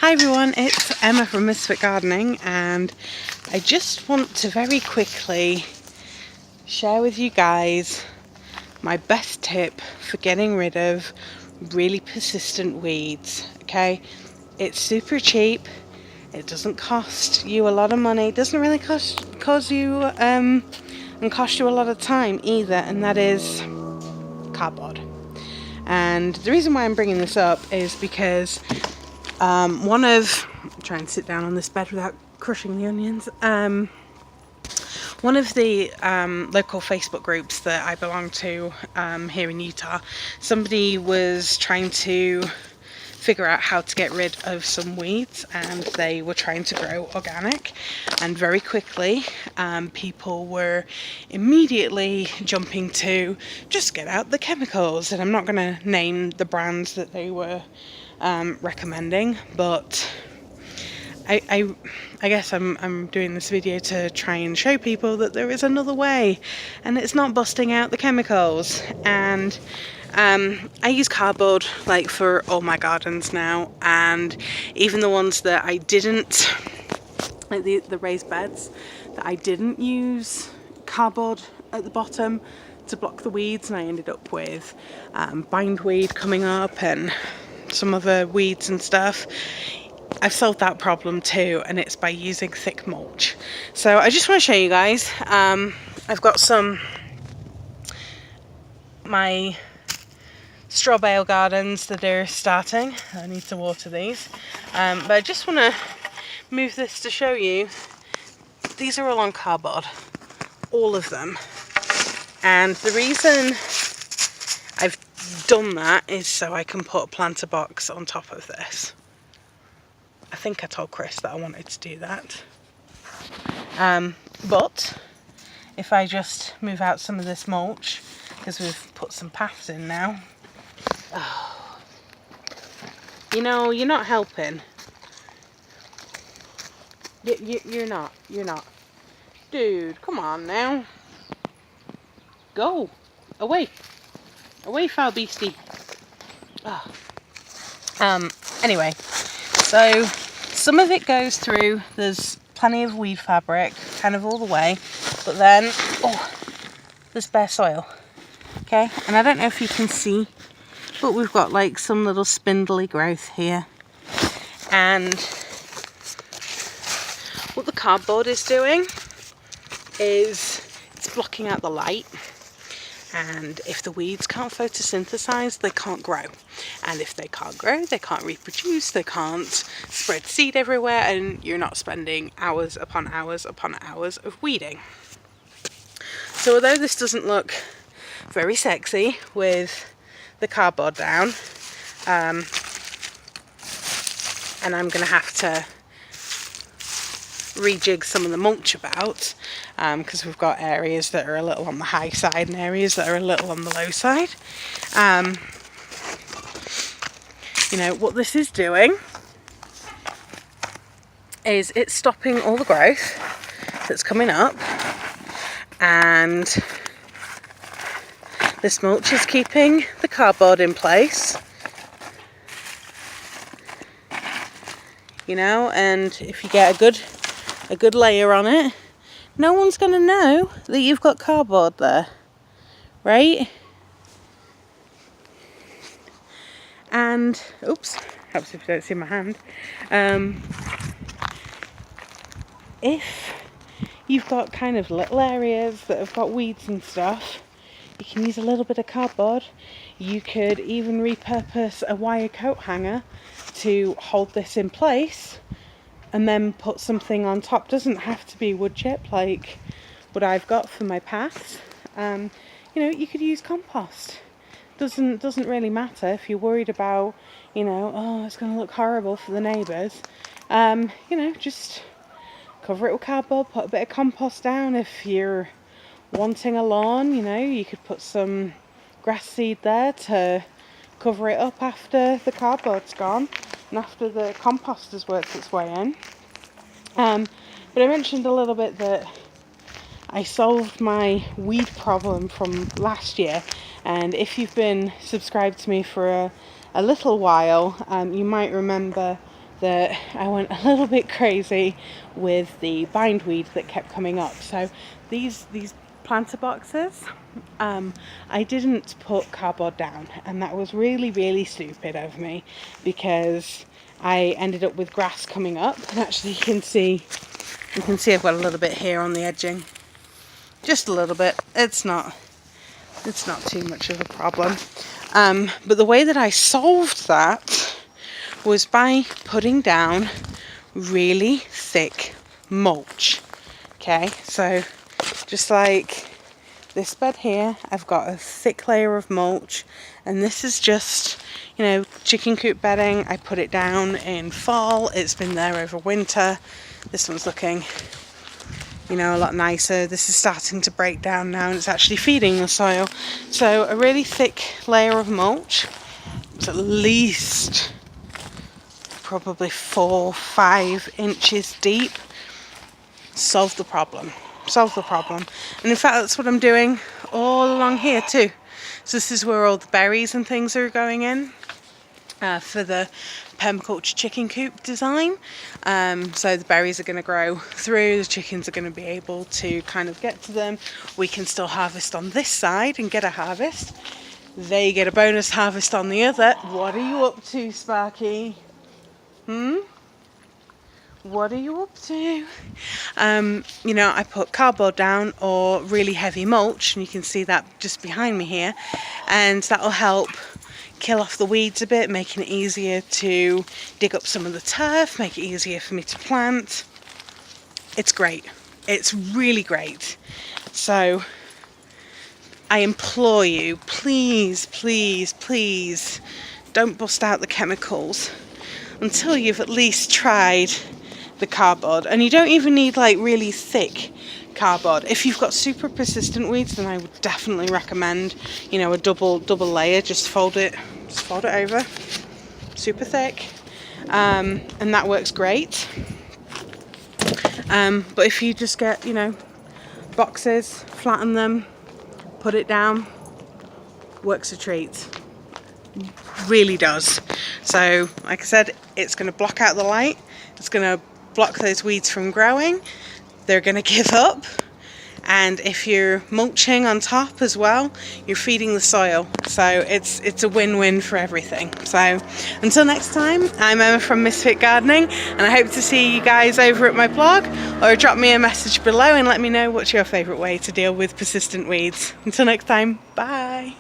Hi everyone, it's Emma from Misfit Gardening, and I just want to very quickly share with you guys my best tip for getting rid of really persistent weeds. Okay, it's super cheap, it doesn't cost you a lot of money, it doesn't really cost you a lot of time either, and that is cardboard. And the reason why I'm bringing this up is because try and sit down on this bed without crushing the onions. One of the local Facebook groups that I belong to here in Utah, somebody was trying to figure out how to get rid of some weeds, and they were trying to grow organic, and very quickly people were immediately jumping to just get out the chemicals. And I'm not going to name the brands that they were recommending, but I guess I'm doing this video to try and show people that there is another way, and it's not busting out the chemicals. And I use cardboard like for all my gardens now, and even the ones that I didn't, like the raised beds that I didn't use cardboard at the bottom to block the weeds, and I ended up with bindweed coming up and some other weeds and stuff. I've solved that problem too, and it's by using thick mulch. So I just want to show you guys. I've got my straw bale gardens that are starting. I need to water these, but I just want to move this to show you. These are all on cardboard, all of them, and the reason I've done that is so I can put a planter box on top of this. I think I told Chris that I wanted to do that. But if I just move out some of this mulch, because we've put some paths in now. Oh, you know, you're not helping. You're not. Dude, come on now. Go. Away. Away, foul beastie. Oh. Anyway, so some of it goes through. There's plenty of weed fabric, kind of all the way, but then, there's bare soil. Okay, and I don't know if you can see, but we've got like some little spindly growth here. And what the cardboard is doing is it's blocking out the light. And if the weeds can't photosynthesize, they can't grow. And if they can't grow, they can't reproduce, they can't spread seed everywhere, and you're not spending hours upon hours upon hours of weeding. So although this doesn't look very sexy with the cardboard down, and I'm going to have to rejig some of the mulch about, because we've got areas that are a little on the high side and areas that are a little on the low side. You know, what this is doing is it's stopping all the growth that's coming up, and this mulch is keeping the cardboard in place. You know, and if you get a good layer on it, no one's going to know that you've got cardboard there, right? And, oops, helps if you don't see my hand. If you've got kind of little areas that have got weeds and stuff, you can use a little bit of cardboard. You could even repurpose a wire coat hanger to hold this in place, and then put something on top. Doesn't have to be wood chip like what I've got for my paths. You know, you could use compost. Doesn't really matter if you're worried about, you know, oh, it's going to look horrible for the neighbours. You know, just cover it with cardboard, put a bit of compost down. If you're wanting a lawn, you know, you could put some grass seed there to cover it up after the cardboard's gone and after the compost has worked its way in. But I mentioned a little bit that I solved my weed problem from last year, and if you've been subscribed to me for a little while, you might remember that I went a little bit crazy with the bindweed that kept coming up. So these planter boxes, I didn't put cardboard down, and that was really stupid of me, because I ended up with grass coming up. And actually you can see I've got a little bit here on the edging, just a little bit. It's not too much of a problem. But the way that I solved that was by putting down really thick mulch. Okay, so just like this bed here, I've got a thick layer of mulch, and this is just, you know, chicken coop bedding. I put it down in fall. It's been there over winter. This one's looking, you know, a lot nicer. This is starting to break down now, and it's actually feeding the soil. So a really thick layer of mulch, it's at least probably 4-5 inches deep. Solve the problem. And in fact, that's what I'm doing all along here too. So this is where all the berries and things are going in for the permaculture chicken coop design. So the berries are going to grow through, the chickens are going to be able to kind of get to them. We can still harvest on this side and get a harvest. They get a bonus harvest on the other. What are you up to, Sparky? What are you up to? You know, I put cardboard down or really heavy mulch, and you can see that just behind me here, and that'll help kill off the weeds a bit, making it easier to dig up some of the turf, make it easier for me to plant. It's great. It's really great. So I implore you, please don't bust out the chemicals until you've at least tried the cardboard. And you don't even need like really thick cardboard. If you've got super persistent weeds, then I would definitely recommend, you know, a double layer. Just fold it over, super thick, and that works great. But if you just get, you know, boxes, flatten them, put it down, works a treat. Really does. So like I said, it's going to block out the light, it's going to block those weeds from growing, they're going to give up, and if you're mulching on top as well, you're feeding the soil. So it's a win-win for everything. So until next time, I'm Emma from Misfit Gardening, and I hope to see you guys over at my blog, or drop me a message below and let me know what's your favourite way to deal with persistent weeds. Until next time, bye.